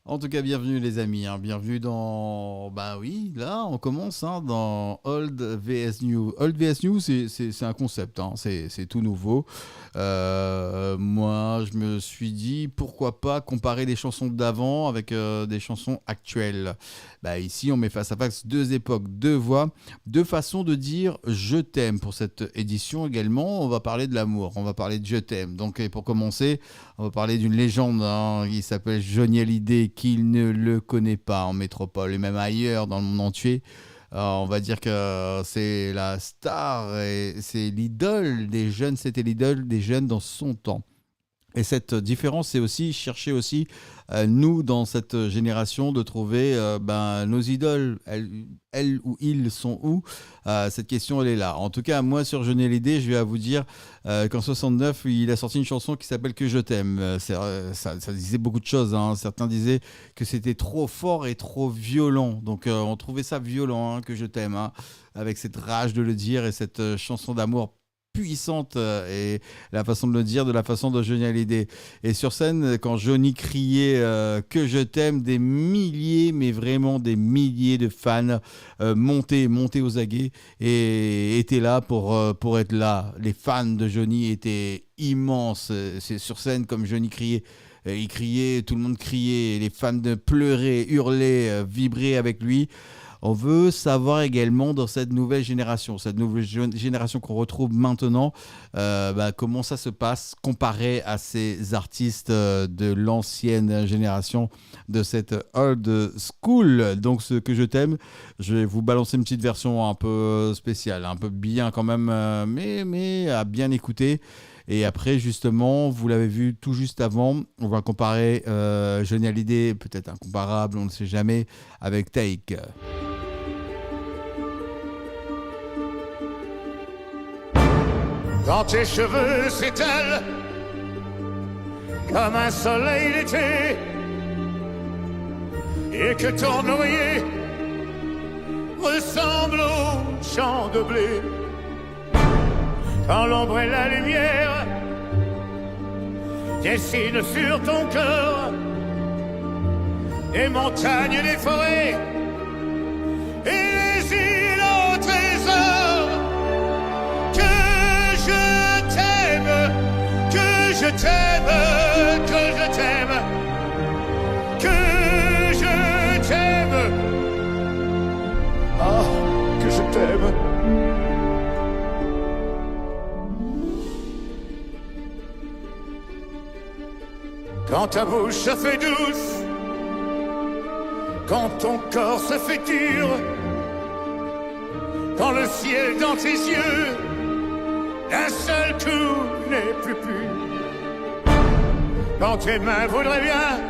En tout cas, bienvenue les amis, hein. Bienvenue dans... Bah oui, là on commence dans Old vs New. Old vs New, c'est un concept, c'est tout nouveau. Moi, je me suis dit, pourquoi pas comparer des chansons d'avant avec des chansons actuelles. Bah ici, on met face à face deux époques, deux voix, deux façons de dire « je t'aime ». Pour cette édition également, on va parler de l'amour, on va parler de « je t'aime ». Donc pour commencer, on va parler d'une légende qui s'appelle Johnny Hallyday, qu'il ne le connaît pas en métropole et même ailleurs dans le monde entier. On va dire que c'est la star et c'est l'idole des jeunes, c'était l'idole des jeunes dans son temps. Et cette différence, c'est aussi chercher aussi, nous, dans cette génération, de trouver nos idoles. Elles ou ils sont où? Cette question, elle est là. En tout cas, moi, sur Johnny Hallyday, je vais vous dire qu'en 69, il a sorti une chanson qui s'appelle « Que je t'aime ». Ça disait beaucoup de choses. Certains disaient que c'était trop fort et trop violent. Donc, on trouvait ça violent, « Que je t'aime », avec cette rage de le dire et cette chanson d'amour puissante et la façon de le dire de la façon de Johnny Hallyday. Et sur scène, quand Johnny criait que je t'aime, des milliers, mais vraiment des milliers de fans montaient aux aguets et étaient là pour être là. Les fans de Johnny étaient immenses. C'est sur scène, comme Johnny criait. Il criait, tout le monde criait, les fans pleuraient, hurlaient, vibraient avec lui. On veut savoir également dans cette nouvelle génération qu'on retrouve maintenant, comment ça se passe comparé à ces artistes de l'ancienne génération, de cette old school. Donc ce que je t'aime, je vais vous balancer une petite version un peu spéciale, un peu bien quand même, mais à bien écouter. Et après, justement, vous l'avez vu tout juste avant, on va comparer Johnny Hallyday, peut-être incomparable, on ne sait jamais, avec Take. Quand tes cheveux s'étalent comme un soleil d'été et que ton oreiller ressemble au champ de blé, quand l'ombre et la lumière dessinent sur ton cœur des montagnes, des forêts et les îles au trésor, que je t'aime, que je t'aime, que je t'aime, que je t'aime, ah, que je t'aime. Quand ta bouche se fait douce, quand ton corps se fait dur, quand le ciel dans tes yeux d'un seul coup n'est plus pur, quand tes mains voudraient bien,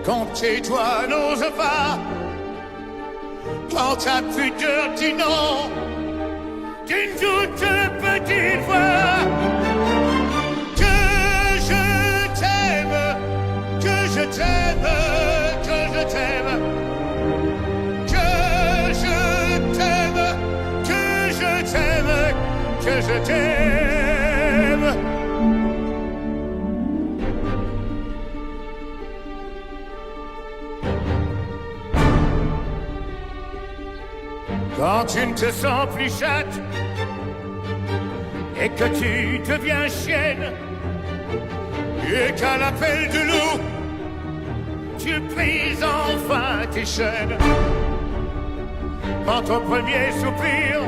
quand tes doigts n'osent pas, quand ta pudeur dit non d'une toute petite voix, que je t'aime, que je t'aime, que je t'aime, que je t'aime, que je t'aime, que je t'aime. Quand tu ne te sens plus chatte et que tu deviens chienne et qu'à l'appel de loup tu brises enfin tes chaînes, quand ton premier soupir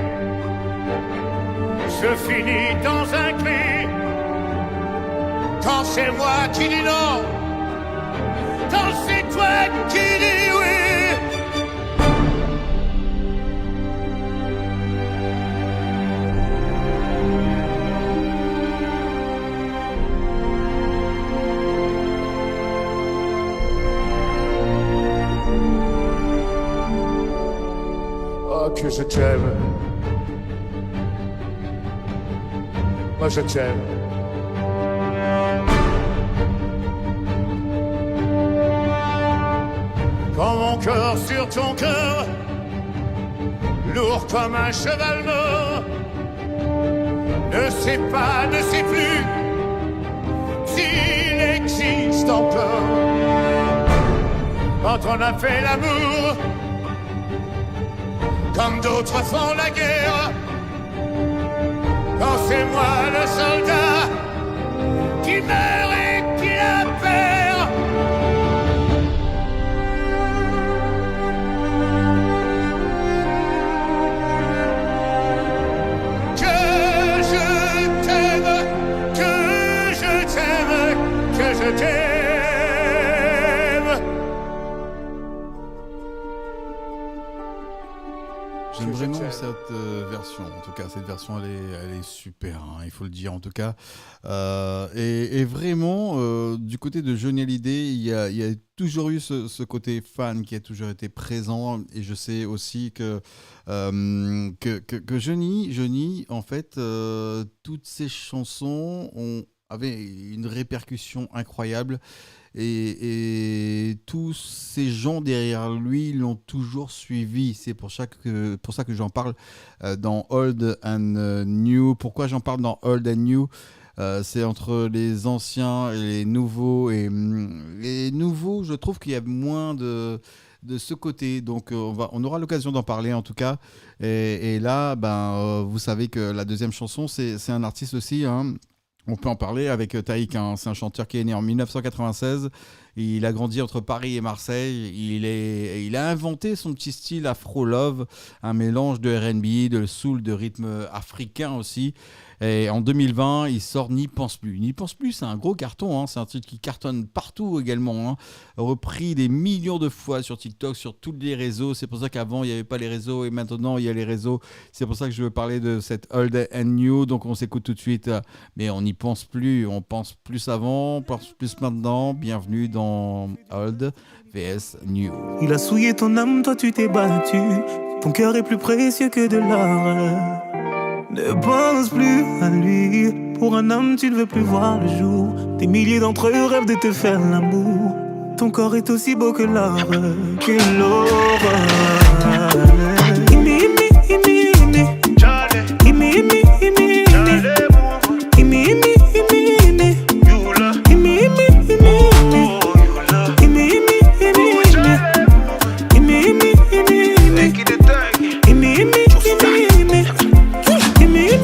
se finit dans un cri, quand c'est moi qui dis non, quand c'est toi qui dis oui, que je t'aime, moi je t'aime. Quand mon cœur sur ton cœur, lourd comme un cheval mort, ne sait pas, ne sait plus s'il existe encore. quand on a fait l'amour, comme d'autres font la guerre. Quand c'est moi le soldat qui meurt et qui la perd. Que je t'aime, que je t'aime, que je t'aime. J'aime vraiment cette version. En tout cas, cette version, elle est super. Hein, il faut le dire, en tout cas. Et vraiment, du côté de Johnny Hallyday, il y a toujours eu ce côté fan qui a toujours été présent. Et je sais aussi que Johnny, en fait, toutes ses chansons avaient une répercussion incroyable. Et tous ces gens derrière lui l'ont toujours suivi. C'est pour ça que j'en parle dans Old and New. Pourquoi j'en parle dans Old and New ? C'est entre les anciens et les nouveaux. Et les nouveaux, je trouve qu'il y a moins de ce côté. Donc on aura l'occasion d'en parler en tout cas. Et là, vous savez que la deuxième chanson, c'est un artiste aussi, hein. On peut en parler avec Taïk, hein. C'est un chanteur qui est né en 1996. Il a grandi entre Paris et Marseille. Il a inventé son petit style Afro Love, un mélange de R&B, de soul, de rythme africain aussi. Et en 2020, il sort N'y pense plus. N'y pense plus, c'est un gros carton, hein. C'est un titre qui cartonne partout également, hein. Repris des millions de fois sur TikTok, sur tous les réseaux. C'est pour ça qu'avant, il n'y avait pas les réseaux et maintenant, il y a les réseaux. C'est pour ça que je veux parler de cette Old and New. Donc, on s'écoute tout de suite. Mais on n'y pense plus. On pense plus avant, on pense plus maintenant. Bienvenue dans Old vs New. Il a souillé ton âme, toi tu t'es battu. Ton cœur est plus précieux que de l'or. Ne pense plus à lui. Pour un homme, tu ne veux plus voir le jour. Des milliers d'entre eux rêvent de te faire l'amour. Ton corps est aussi beau que l'or, que l'aurore.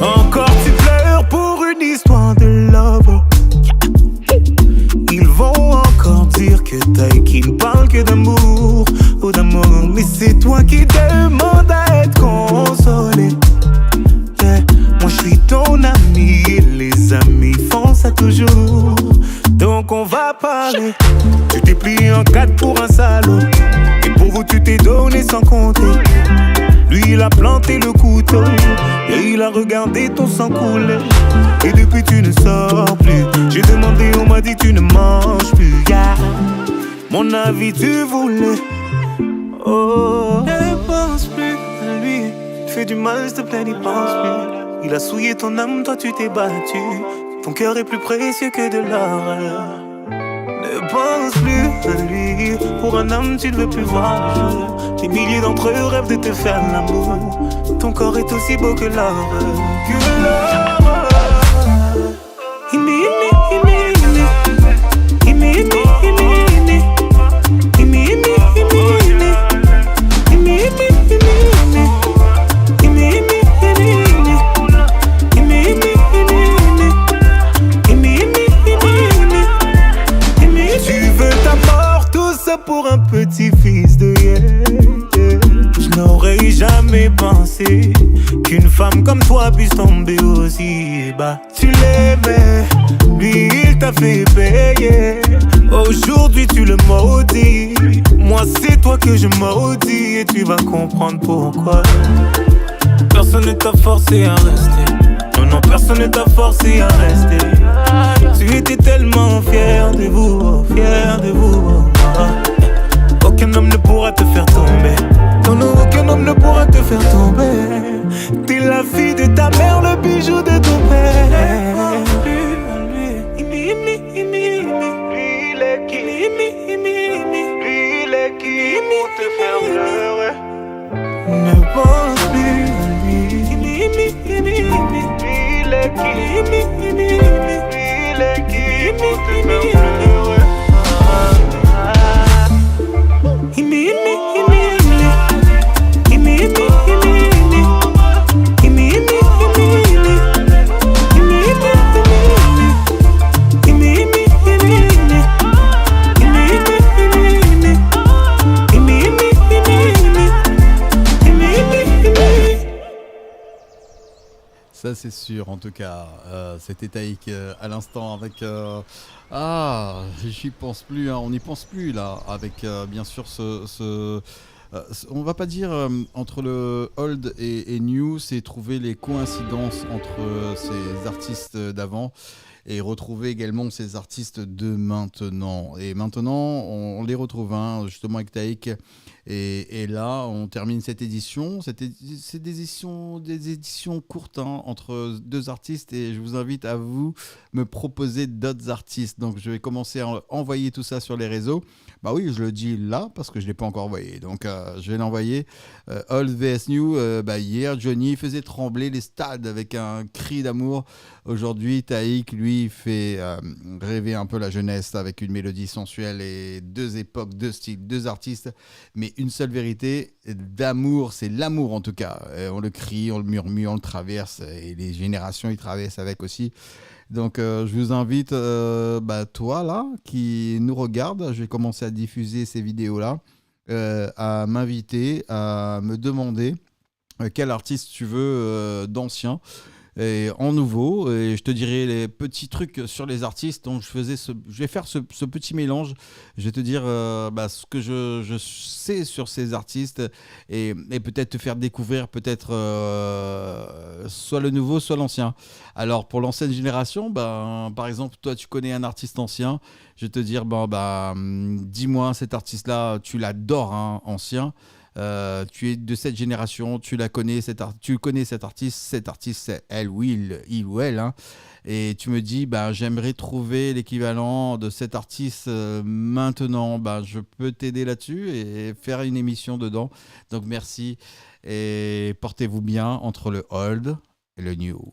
Encore tu pleures pour une histoire de love. Ils vont encore dire que Taïk ne parle que d'amour, ou d'amour. Mais c'est toi qui demandes à être consolé. Yeah. Moi je suis ton ami et les amis font ça toujours. Donc on va parler. Tu t'es plié en quatre pour un salaud. Et pour vous tu t'es donné sans compter. Lui il a planté le couteau et il a regardé ton sang couler. Et depuis tu ne sors plus. J'ai demandé, on m'a dit tu ne manges plus, yeah. Mon avis tu voulais. Oh, ne pense plus à lui. Tu fais du mal, s'il te plaît, n'y pense plus. Il a souillé ton âme, toi tu t'es battu. Ton cœur est plus précieux que de l'or. Ne pense plus à lui. Pour un homme tu ne veux plus voir le jour. Des milliers d'entre eux rêvent de te faire l'amour. Ton corps est aussi beau que l'or, que l'or. Pour un petit-fils de je n'aurais jamais pensé qu'une femme comme toi puisse tomber aussi bas. Tu l'aimais, lui il t'a fait payer. Aujourd'hui tu le maudis. Moi c'est toi que je maudis. Et tu vas comprendre pourquoi. Personne ne t'a forcé à rester. Non, non, personne ne t'a forcé à rester. Tu étais tellement fier de vous, fier de vous. Aucun homme ne pourra te faire tomber. Non, non, aucun homme ne pourra te faire tomber. T'es la fille de ta mère, le bijou de ton père. Lui, il est qui? Lui, il est qui pour te faire pleurer? Ne pense plus à lui. Lui, il est qui? Lui, il est qui pour te faire pleurer? Ça c'est sûr en tout cas. C'était Taïk à l'instant avec... j'y pense plus, hein, on n'y pense plus là, avec bien sûr on va pas dire entre le old et new, c'est trouver les coïncidences entre ces artistes d'avant et retrouver également ces artistes de maintenant. Et maintenant, on les retrouve hein, justement avec Taïk. Et là, on termine cette édition. C'est des éditions courtes hein, entre deux artistes et je vous invite à vous me proposer d'autres artistes. Donc, je vais commencer à envoyer tout ça sur les réseaux. Bah oui, je le dis là parce que je ne l'ai pas encore envoyé. Donc, je vais l'envoyer. Old vs New, hier, Johnny faisait trembler les stades avec un cri d'amour. Aujourd'hui, Taïk, lui, fait rêver un peu la jeunesse avec une mélodie sensuelle et deux époques, deux styles, deux artistes, mais une seule vérité d'amour, c'est l'amour en tout cas. On le crie, on le murmure, on le traverse et les générations y traversent avec aussi. Donc je vous invite, toi là, qui nous regarde, je vais commencer à diffuser ces vidéos-là, à m'inviter, à me demander quel artiste tu veux d'ancien. Et en nouveau, et je te dirai les petits trucs sur les artistes. Donc je vais faire ce petit mélange. Je vais te dire ce que je sais sur ces artistes et peut-être te faire découvrir peut-être soit le nouveau, soit l'ancien. Alors pour l'ancienne génération, par exemple, toi tu connais un artiste ancien. Je vais te dire, dis-moi cet artiste-là, tu l'adores, hein, ancien. Tu es de cette génération, tu connais cet artiste, c'est elle ou il ou elle, hein, et tu me dis, j'aimerais trouver l'équivalent de cet artiste maintenant, je peux t'aider là-dessus et faire une émission dedans. Donc merci et portez-vous bien entre le old et le new.